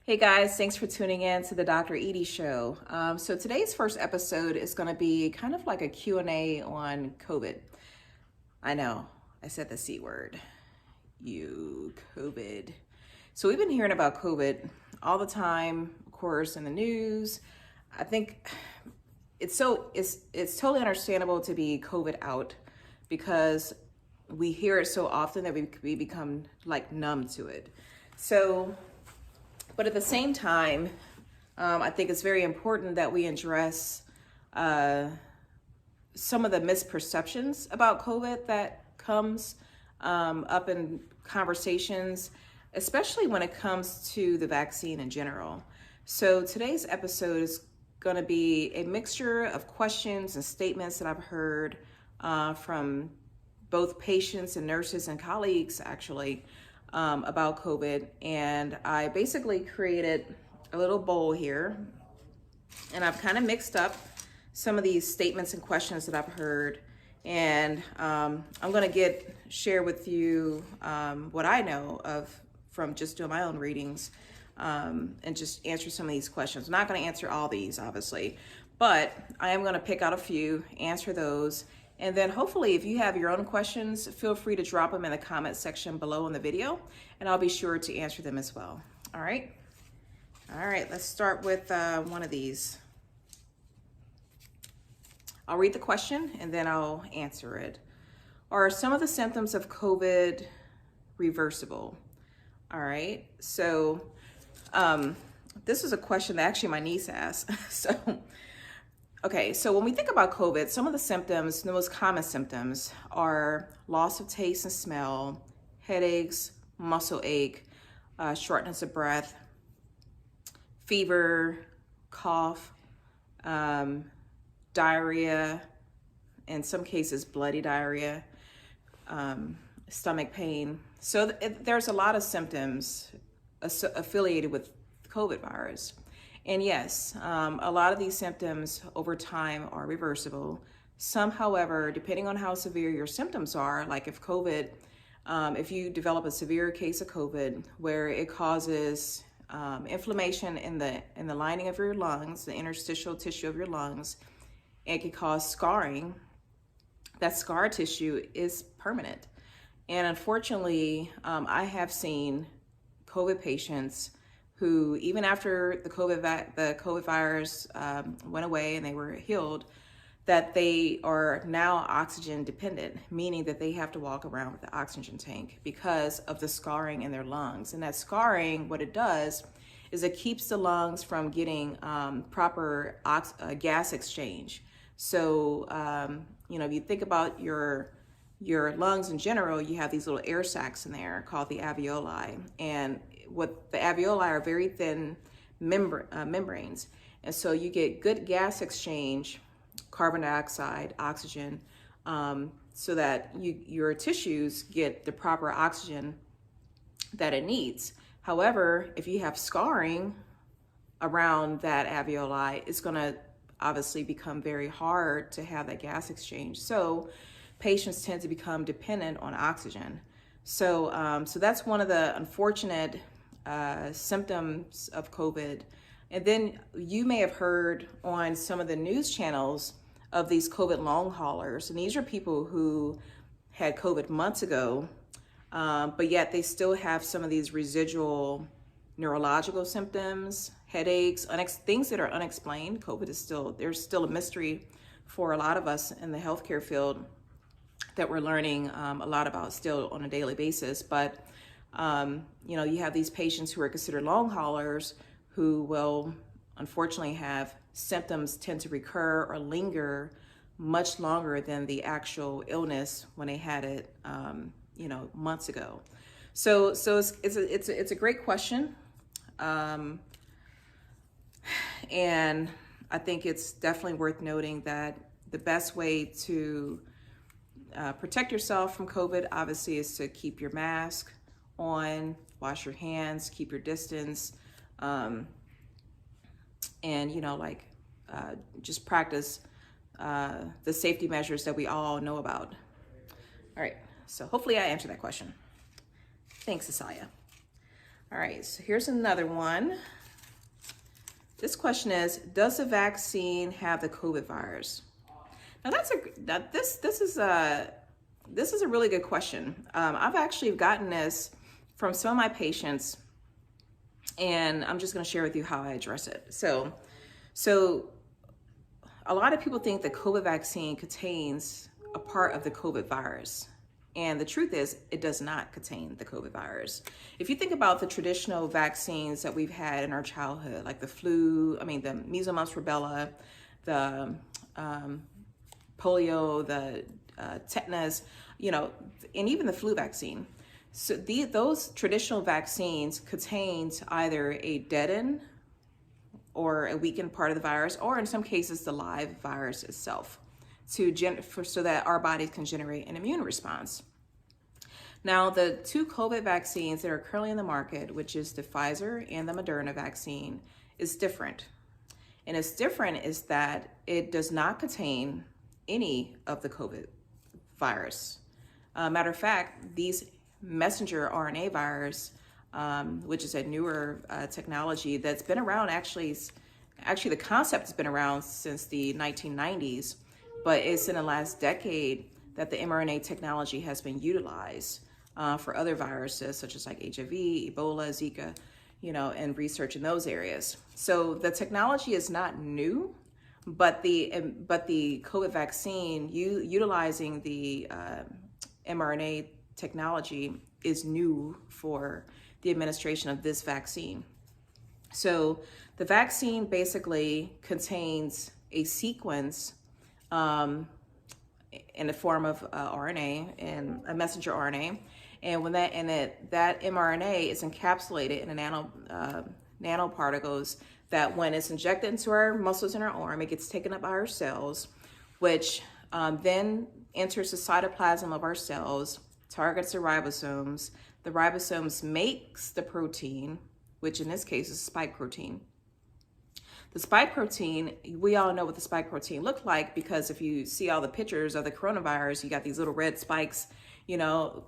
Hey guys, thanks for tuning in to the Dr. Eide Show. So today's first episode is going to be kind of like a Q&A on COVID. I know, I said the C word, COVID. So we've been hearing about COVID all the time, of course, in the news. I think it's totally understandable to be COVID out because we hear it so often that we become like numb to it. But at the same time, I think it's very important that we address some of the misperceptions about COVID that comes up in conversations, especially when it comes to the vaccine in general. So today's episode is going to be a mixture of questions and statements that I've heard from both patients and nurses and colleagues, actually, about COVID. And I basically created a little bowl here, and I've kind of mixed up some of these statements and questions that I've heard. And I'm going to share with you what I know of from just doing my own readings and just answer some of these questions. I'm not going to answer all these, obviously, but I am going to pick out a few, answer those. And then hopefully if you have your own questions, feel free to drop them in the comment section below in the video, and I'll be sure to answer them as well. All right, let's start with one of these. I'll read the question and then I'll answer it. Are some of the symptoms of COVID reversible? All right, so this is a question that actually my niece asked. So when we think about COVID, some of the symptoms, the most common symptoms are loss of taste and smell, headaches, muscle ache, shortness of breath, fever, cough, diarrhea, in some cases bloody diarrhea, stomach pain. So there's a lot of symptoms affiliated with COVID virus. And yes, a lot of these symptoms over time are reversible. Some, however, depending on how severe your symptoms are, like if you develop a severe case of COVID where it causes inflammation in the lining of your lungs, the interstitial tissue of your lungs, it can cause scarring. That scar tissue is permanent. And unfortunately, I have seen COVID patients who, even after the COVID virus went away and they were healed, that they are now oxygen dependent, meaning that they have to walk around with the oxygen tank because of the scarring in their lungs. And that scarring, what it does is it keeps the lungs from getting proper gas exchange. So, if you think about your lungs in general, you have these little air sacs in there called the alveoli. And what the alveoli are very thin membranes. And so you get good gas exchange, carbon dioxide, oxygen, so that your tissues get the proper oxygen that it needs. However, if you have scarring around that alveoli, it's going to obviously become very hard to have that gas exchange. So patients tend to become dependent on oxygen. So that's one of the unfortunate symptoms of COVID. And then you may have heard on some of the news channels of these COVID long haulers. And these are people who had COVID months ago, but yet they still have some of these residual neurological symptoms, headaches, things that are unexplained. COVID is there's still a mystery for a lot of us in the healthcare field that we're learning a lot about still on a daily basis. But you have these patients who are considered long haulers who will unfortunately have symptoms tend to recur or linger much longer than the actual illness when they had it, months ago. So it's a great question. And I think it's definitely worth noting that the best way to protect yourself from COVID, obviously, is to keep your mask on, wash your hands, keep your distance, and just practice the safety measures that we all know about. All right, so hopefully I answered that question. Thanks, Asaya. All right, so here's another one. This question is, does the vaccine have the COVID virus? Now this is a really good question. I've actually gotten this from some of my patients, and I'm just going to share with you how I address it. So a lot of people think the COVID vaccine contains a part of the COVID virus. And the truth is, it does not contain the COVID virus. If you think about the traditional vaccines that we've had in our childhood, like the the measles, mumps, rubella, the polio, the tetanus, and even the flu vaccine. So those traditional vaccines contained either a deadened or a weakened part of the virus, or in some cases, the live virus itself, so that our bodies can generate an immune response. Now, the two COVID vaccines that are currently in the market, which is the Pfizer and the Moderna vaccine, is different. And it's different is that it does not contain any of the COVID virus. Matter of fact, these messenger RNA virus, which is a newer technology that's been around, actually the concept has been around since the 1990s, but it's in the last decade that the mRNA technology has been utilized for other viruses such as like HIV, Ebola, Zika, and research in those areas. So the technology is not new, but the COVID vaccine utilizing the mRNA technology is new for the administration of this vaccine. So the vaccine basically contains a sequence in the form of RNA and a messenger RNA, and when that mRNA is encapsulated in a nanoparticles that when it's injected into our muscles in our arm, it gets taken up by our cells, which then enters the cytoplasm of our cells, targets the ribosomes. The ribosomes makes the protein, which in this case is spike protein. The spike protein, we all know what the spike protein looked like, because if you see all the pictures of the coronavirus, you got these little red spikes,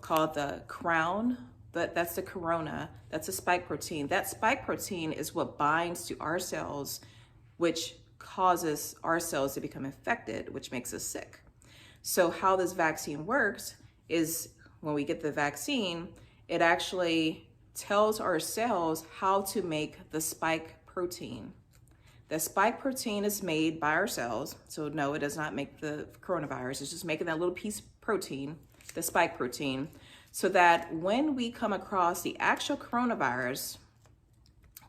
called the crown, but that's the corona, that's a spike protein. That spike protein is what binds to our cells, which causes our cells to become infected, which makes us sick. So how this vaccine works is when we get the vaccine, it actually tells our cells how to make the spike protein. The spike protein is made by our cells. So no, it does not make the coronavirus. It's just making that little piece of protein, the spike protein, so that when we come across the actual coronavirus,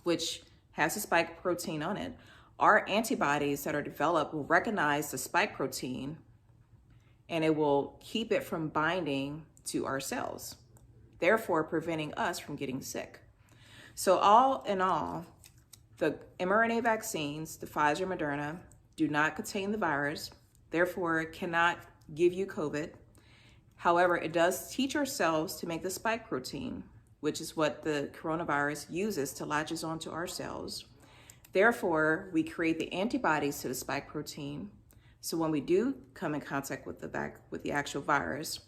which has a spike protein on it, our antibodies that are developed will recognize the spike protein, and it will keep it from binding to our cells, therefore preventing us from getting sick. So all in all, the mRNA vaccines, the Pfizer, Moderna, do not contain the virus, therefore cannot give you COVID. However, it does teach our cells to make the spike protein, which is what the coronavirus uses to latches onto our cells. Therefore, we create the antibodies to the spike protein. So when we do come in contact with the actual virus,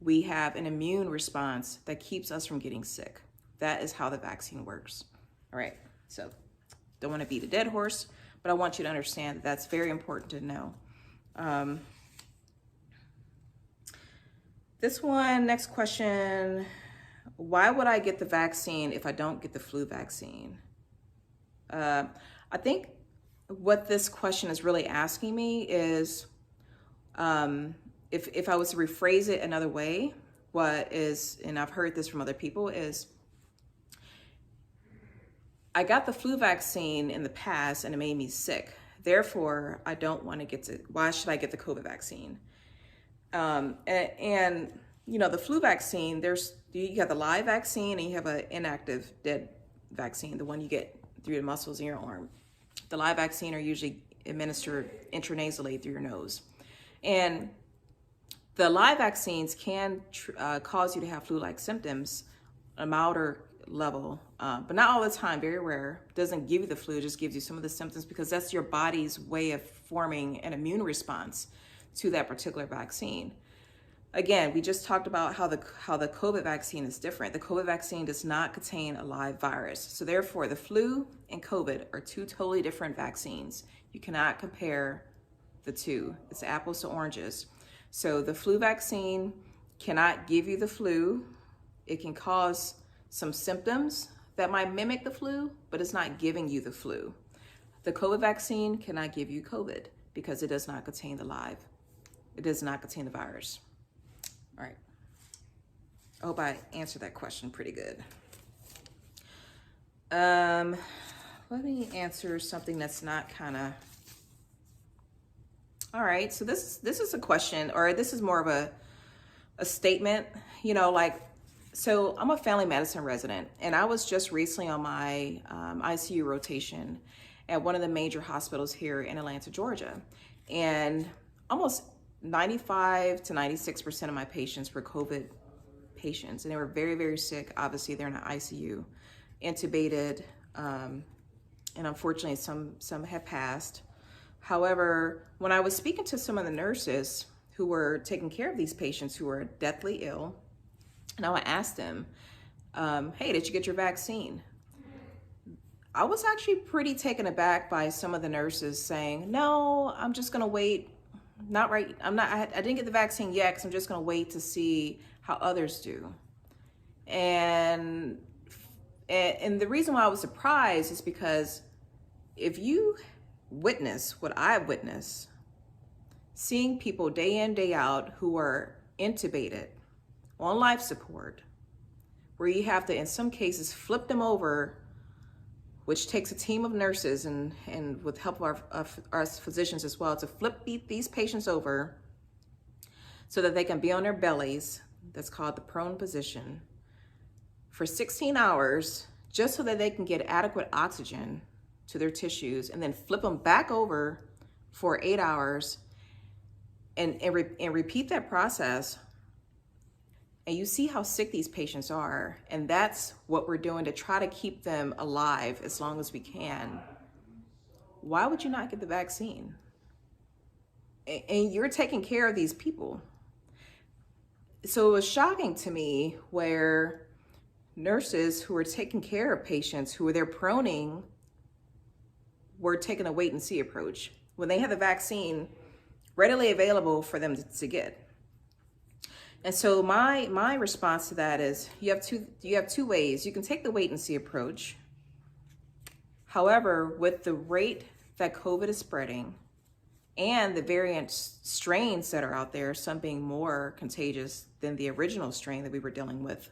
we have an immune response that keeps us from getting sick. That is how the vaccine works. All right, so don't want to beat a dead horse, but I want you to understand that that's very important to know. This one, next question, why would I get the vaccine if I don't get the flu vaccine? I think what this question is really asking me is, if I was to rephrase it another way, what is, and I've heard this from other people, is I got the flu vaccine in the past and it made me sick. Therefore, I don't want to why should I get the COVID vaccine? And the flu vaccine, you have the live vaccine and you have an inactive dead vaccine, the one you get through the muscles in your arm. The live vaccine are usually administered intranasally through your nose. And the live vaccines can cause you to have flu-like symptoms, a milder level, but not all the time, very rare. It doesn't give you the flu, it just gives you some of the symptoms because that's your body's way of forming an immune response to that particular vaccine. Again, we just talked about how the COVID vaccine is different. The COVID vaccine does not contain a live virus. So therefore, the flu and COVID are two totally different vaccines. You cannot compare the two. It's apples to oranges. So the flu vaccine cannot give you the flu. It can cause some symptoms that might mimic the flu, but it's not giving you the flu. The COVID vaccine cannot give you COVID because it does not contain it does not contain the virus. All right. I hope I answered that question pretty good. Let me answer something that's not kind of. All right. So this is a question, or this is more of a statement. You know, like, so I'm a family medicine resident, and I was just recently on my ICU rotation at one of the major hospitals here in Atlanta, Georgia, and almost 95 to 96% of my patients were COVID patients, and they were very, very sick. Obviously, they're in the ICU, intubated, and unfortunately, some have passed. However, when I was speaking to some of the nurses who were taking care of these patients who were deathly ill, and I would ask them, hey, did you get your vaccine? I was actually pretty taken aback by some of the nurses saying, no, I'm just gonna wait. Not right. I didn't get the vaccine yet because I'm just going to wait to see how others do. And the reason why I was surprised is because if you witness what I witnessed, seeing people day in, day out who are intubated on life support, where you have to, in some cases, flip them over, which takes a team of nurses and with help of our physicians as well, to flip these patients over so that they can be on their bellies. That's called the prone position for 16 hours, just so that they can get adequate oxygen to their tissues, and then flip them back over for 8 hours and repeat that process. And you see how sick these patients are, and that's what we're doing to try to keep them alive as long as we can. Why would you not get the vaccine? And you're taking care of these people. So it was shocking to me where nurses who were taking care of patients who were there proning were taking a wait and see approach when they had the vaccine readily available for them to get. And so my response to that is you have two ways. You can take the wait and see approach. However, with the rate that COVID is spreading and the variant strains that are out there, some being more contagious than the original strain that we were dealing with,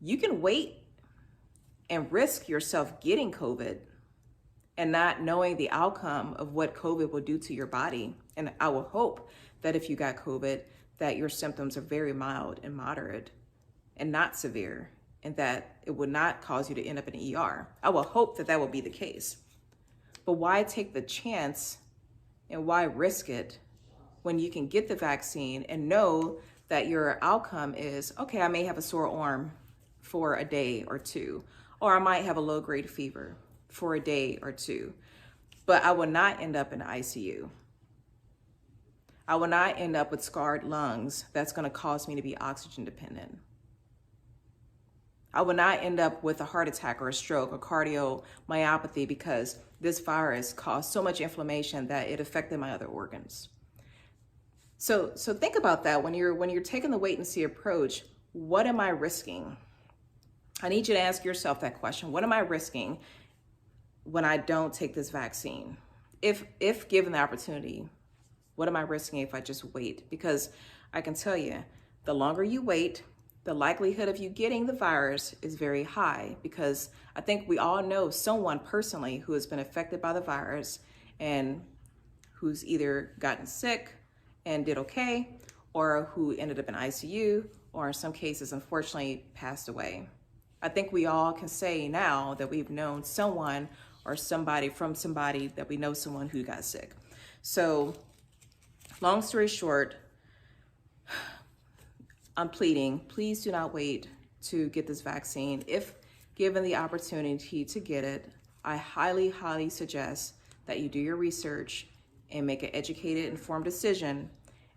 you can wait and risk yourself getting COVID and not knowing the outcome of what COVID will do to your body. And I will hope that if you got COVID, that your symptoms are very mild and moderate and not severe, and that it would not cause you to end up in an ER. I will hope that will be the case. But why take the chance and why risk it when you can get the vaccine and know that your outcome is, okay, I may have a sore arm for a day or two, or I might have a low-grade fever for a day or two, but I will not end up in the ICU. I will not end up with scarred lungs that's going to cause me to be oxygen dependent. I will not end up with a heart attack or a stroke or cardiomyopathy because this virus caused so much inflammation that it affected my other organs. So think about that when you're taking the wait and see approach. What am I risking? I need you to ask yourself that question. What am I risking when I don't take this vaccine? If given the opportunity, what am I risking if I just wait? Because I can tell you, the longer you wait, the likelihood of you getting the virus is very high, because I think we all know someone personally who has been affected by the virus and who's either gotten sick and did okay, or who ended up in ICU, or in some cases, unfortunately, passed away. I think we all can say now that we've known someone or somebody from somebody that we know someone who got sick. So long story short, I'm pleading, please do not wait to get this vaccine. If given the opportunity to get it, I highly, highly suggest that you do your research and make an educated, informed decision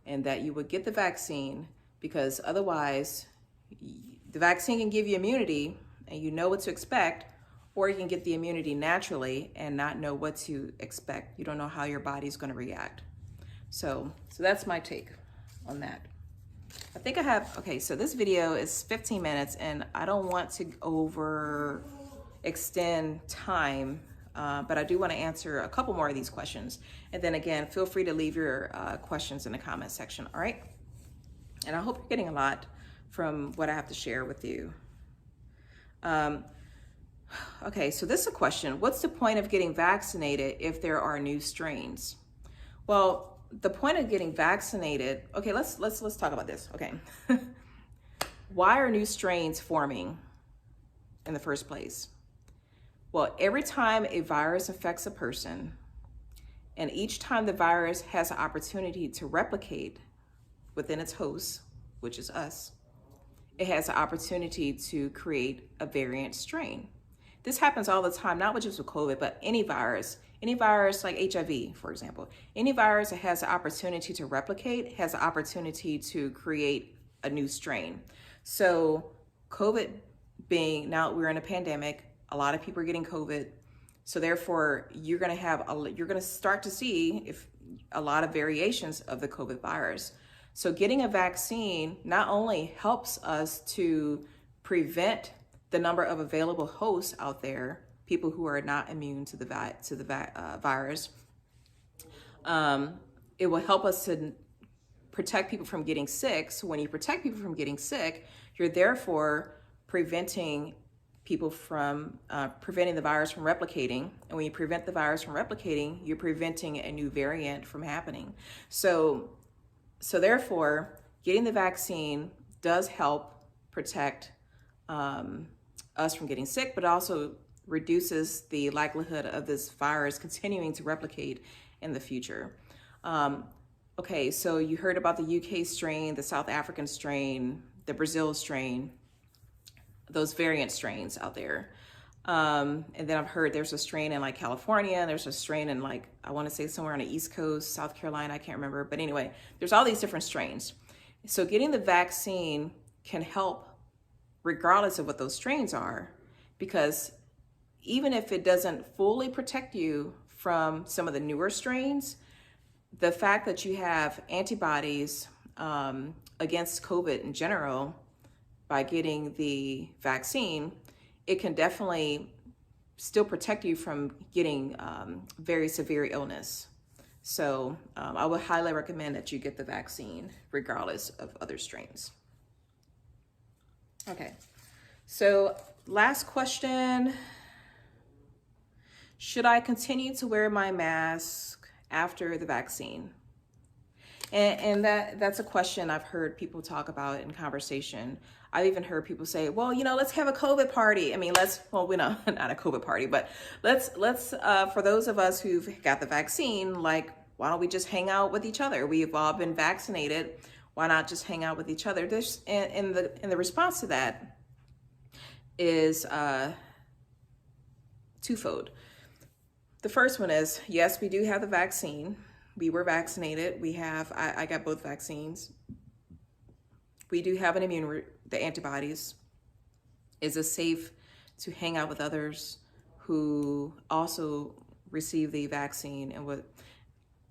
and that you would get the vaccine, because otherwise the vaccine can give you immunity and you know what to expect, or you can get the immunity naturally and not know what to expect. You don't know how your body's going to react. So that's my take on that. I think I have, okay, so this video is 15 minutes and I don't want to extend time, but I do want to answer a couple more of these questions. And then again, feel free to leave your questions in the comment section, all right? And I hope you're getting a lot from what I have to share with you. Okay, so this is a question. What's the point of getting vaccinated if there are new strains? Well, the point of getting vaccinated, okay, let's talk about this, okay. Why are new strains forming in the first place? Well, every time a virus affects a person, and each time the virus has an opportunity to replicate within its host, which is us, it has an opportunity to create a variant strain. This happens all the time, not just with COVID, but any virus like HIV, for example. Any virus that has the opportunity to replicate has the opportunity to create a new strain. So COVID being, now we're in a pandemic, a lot of people are getting COVID. So therefore, you're gonna start to see a lot of variations of the COVID virus. So getting a vaccine not only helps us to prevent the number of available hosts out there, people who are not immune to the virus. It will help us to protect people from getting sick. So when you protect people from getting sick, you're therefore preventing people from preventing the virus from replicating. And when you prevent the virus from replicating, you're preventing a new variant from happening. So therefore, getting the vaccine does help protect us from getting sick, but also reduces the likelihood of this virus continuing to replicate in the future. Okay, so you heard about the UK strain, the South African strain, the Brazil strain, those variant strains out there. And then I've heard there's a strain in like California, and there's a strain in like, I want to say somewhere on the East Coast, South Carolina, I can't remember. But anyway, there's all these different strains. So getting the vaccine can help regardless of what those strains are, because even if it doesn't fully protect you from some of the newer strains, the fact that you have antibodies against COVID in general by getting the vaccine, it can definitely still protect you from getting very severe illness. So I would highly recommend that you get the vaccine regardless of other strains. Okay, so last question. Should I continue to wear my mask after the vaccine? And that's a question I've heard people talk about in conversation. I've even heard people say, well, let's have a COVID party. I mean, we're not a COVID party, but let's for those of us who've got the vaccine, like, why don't we just hang out with each other? We've all been vaccinated. Why not just hang out with each other? And the response to that is twofold. The first one is, yes, we do have the vaccine. We were vaccinated. I got both vaccines. We do have the antibodies. Is it safe to hang out with others who also receive the vaccine? And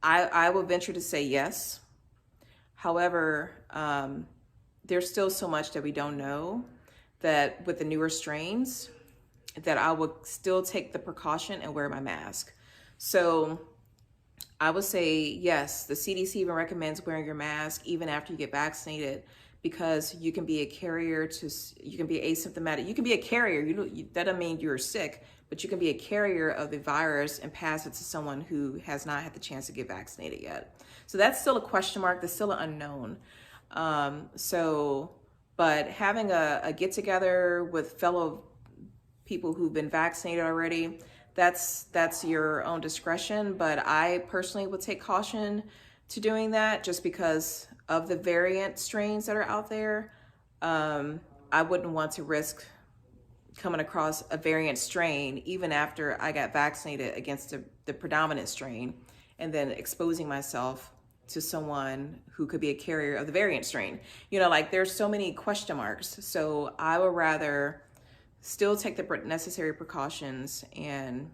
I will venture to say yes. However, there's still so much that we don't know, that with the newer strains, that I would still take the precaution and wear my mask. So I would say yes, the CDC even recommends wearing your mask even after you get vaccinated, because you can be a carrier you can be asymptomatic. You can be a carrier, that doesn't mean you're sick, but you can be a carrier of the virus and pass it to someone who has not had the chance to get vaccinated yet. So that's still a question mark, that's still an unknown. But having a get together with fellow people who've been vaccinated already, that's your own discretion. But I personally would take caution to doing that, just because of the variant strains that are out there. I wouldn't want to risk coming across a variant strain even after I got vaccinated against the predominant strain, and then exposing myself to someone who could be a carrier of the variant strain? You know, like there's so many question marks. So I would rather still take the necessary precautions and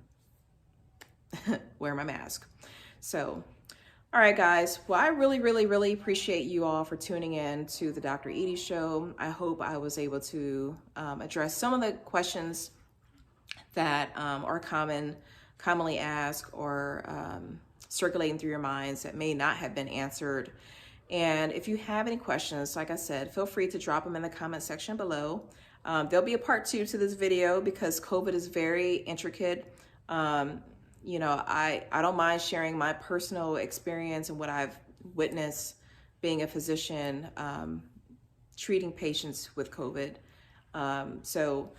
wear my mask. So, all right, guys. Well, I really appreciate you all for tuning in to the Dr. Eide Show. I hope I was able to address some of the questions that are commonly asked or circulating through your minds that may not have been answered. And if you have any questions, like I said, feel free to drop them in the comment section below. There'll be a part 2 to this video because COVID is very intricate. You know, I don't mind sharing my personal experience and what I've witnessed being a physician treating patients with COVID. So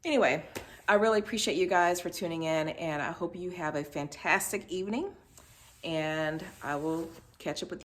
anyway, I really appreciate you guys for tuning in, and I hope you have a fantastic evening, and I will catch up with you.